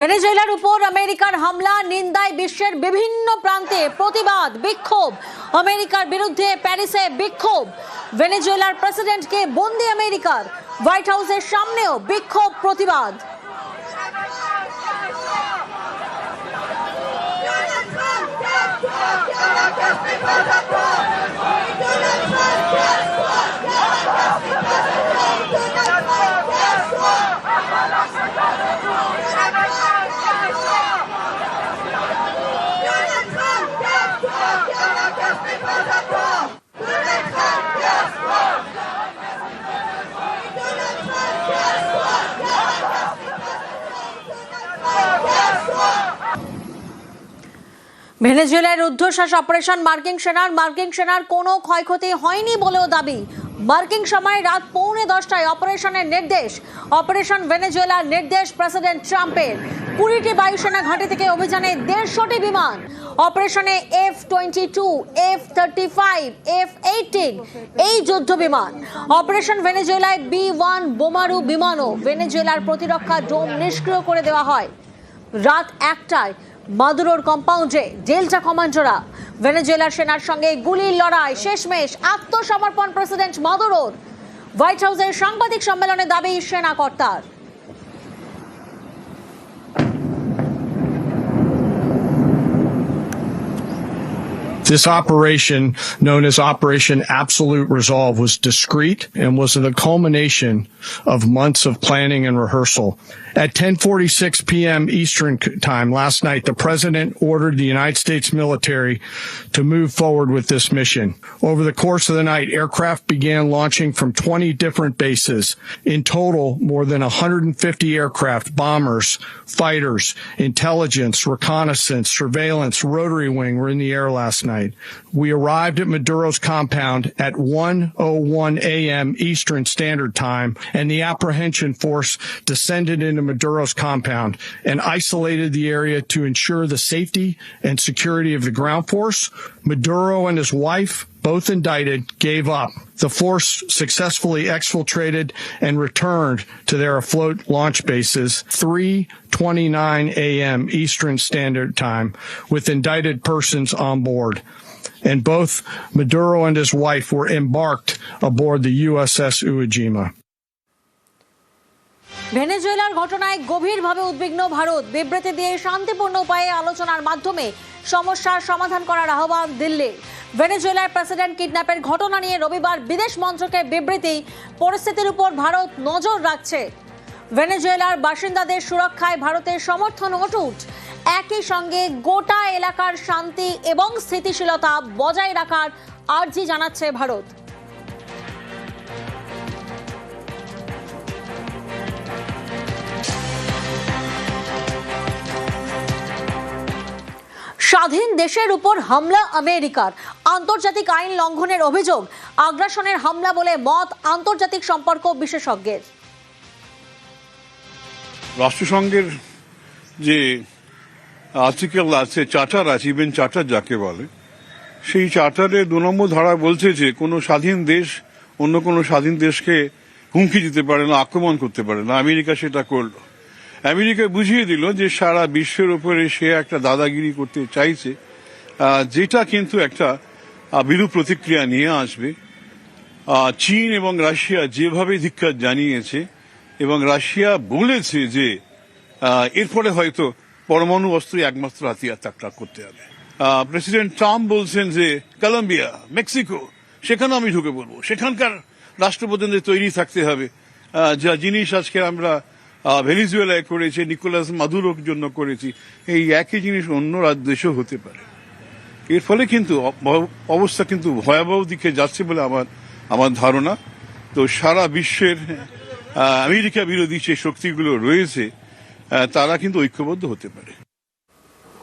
ভেনেজুয়েলার উপর আমেরিকার হামলা নিন্দায় বিশ্বের বিভিন্ন প্রান্তে প্রতিবাদ বিক্ষোভ। আমেরিকার বিরুদ্ধে প্যারিসে বিক্ষোভ। ভেনেজুয়েলার প্রেসিডেন্টকে বন্দী আমেরিকার। হোয়াইট হাউসের সামনেও বিক্ষোভ প্রতিবাদ। ভেনেজুয়েলার রুদ্ধশ্বাস অপারেশন মার্কিন সেনার কোনো ক্ষয়ক্ষতি হয়নি বলেও দাবি। মার্কিন সময় রাত 9:45 অপারেশনের নির্দেশ। অপারেশন ভেনেজুয়েলার নির্দেশ প্রেসিডেন্ট ট্রাম্পের। 20টি বায়ুসেনা ঘাঁটি থেকে অভিযানে 150টি বিমান। অপারেশনে F-22, F-35, F-18 এই যুদ্ধ বিমান। অপারেশন ভেনেজুয়েলায় B-1 বোমারু বিমানও ভেনেজুয়েলার প্রতিরক্ষা ডোম নিষ্ক্রিয় করে দেওয়া হয়। রাত 1টায় মাদুরোর কম্পাউন্ডে ডেল্টা কমান্ডোরা। ভেনেজুয়েলার সেনার সঙ্গে গুলির লড়াই, শেষমেশ আত্মসমর্পণ প্রেসিডেন্ট মাদুরোর। হোয়াইট হাউসের সাংবাদিক সম্মেলনে দাবি সেনা কর্তার। This operation, known as Operation Absolute Resolve, was discreet and was the culmination of months of planning and rehearsal. At 10:46 p.m. Eastern Time last night, the President ordered the United States military to move forward with this mission. Over the course of the night, aircraft began launching from 20 different bases. In total, more than 150 aircraft, bombers, fighters, intelligence, reconnaissance, surveillance, rotary wing were in the air last night. We arrived at Maduro's compound at 1:01 a.m. Eastern Standard Time, and the apprehension force descended into Maduro's compound and isolated the area to ensure the safety and security of the ground force. Maduro and his wife, both indicted, gave up. The force successfully exfiltrated and returned to their afloat launch bases 3:29 a.m. Eastern Standard Time with indicted persons on board. And both Maduro and his wife were embarked aboard the USS Uejima. ভেনেজুয়েলার ঘটনায় গভীরভাবে উদ্বিগ্ন ভারত। বিবৃতি দিয়ে শান্তিপূর্ণ উপায়ে আলোচনার মাধ্যমে সমস্যার সমাধান করার আহ্বান দিল্লির। ভেনেজুয়েলার প্রেসিডেন্ট কিডন্যাপের ঘটনা নিয়ে রবিবার বিদেশ মন্ত্রকের বিবৃতি। পরিস্থিতির উপর ভারত নজর রাখছে। ভেনেজুয়েলার বাসিন্দাদের সুরক্ষায় ভারতের সমর্থন অটুট। একই সঙ্গে গোটা এলাকার শান্তি এবং স্থিতিশীলতা বজায় রাখার আর্জি জানাচ্ছে ভারত। স্বাধীন দেশের উপর হামলা আমেরিকার। আন্তর্জাতিক আইন লঙ্ঘনের অভিযোগ। আগ্রাসনের হামলা বলে মত আন্তর্জাতিক সম্পর্ক বিশেষজ্ঞের। রাষ্ট্রসংঘের যে আর্টিকেল আছে, চার্টার আছে, ইভেন চার্টার যাকে বলে, সেই চার্টারে 2 নম্বর ধারা বলছে যে কোনো স্বাধীন দেশ অন্য কোনো স্বাধীন দেশকে হুমকি দিতে পারে না, আক্রমণ করতে পারে না। আমেরিকা সেটা করল। আমেরিকা বুঝিয়ে দিল যে সারা বিশ্বের উপরে সে একটা দাদাগিরি করতে চাইছে, যেটা কিন্তু একটা বিরূপ প্রতিক্রিয়া নিয়ে আসবে। চীন এবং রাশিয়া যেভাবে ধিক্কার জানিয়েছে এবং রাশিয়া বলেছে যে এরপরে হয়তো পরমাণু অস্ত্রই একমাত্র হাতিয়ার তাকে করতে হবে। প্রেসিডেন্ট ট্রাম্প বলছেন যে কলম্বিয়া, মেক্সিকো, সেখানে আমি ঢুকে পড়বো, সেখানকার রাষ্ট্রপ্রধানদের তৈরি থাকতে হবে। যা জিনিস আজকে আমরা ভেনেজুয়েলায় করেছি, নিকোলাস মাদুরোর জন্য করেছি, এই একই জিনিস অন্য দেশেও হতে পারে। এর ফলে কিন্তু অবস্থা কিন্তু ভয়াবহ দিকে যাচ্ছে বলে আমার ধারণা। তো সারা বিশ্বের আমেরিকা বিরোধী যে শক্তিগুলো রয়েছে তারা কিন্তু ঐক্যবদ্ধ হতে পারে।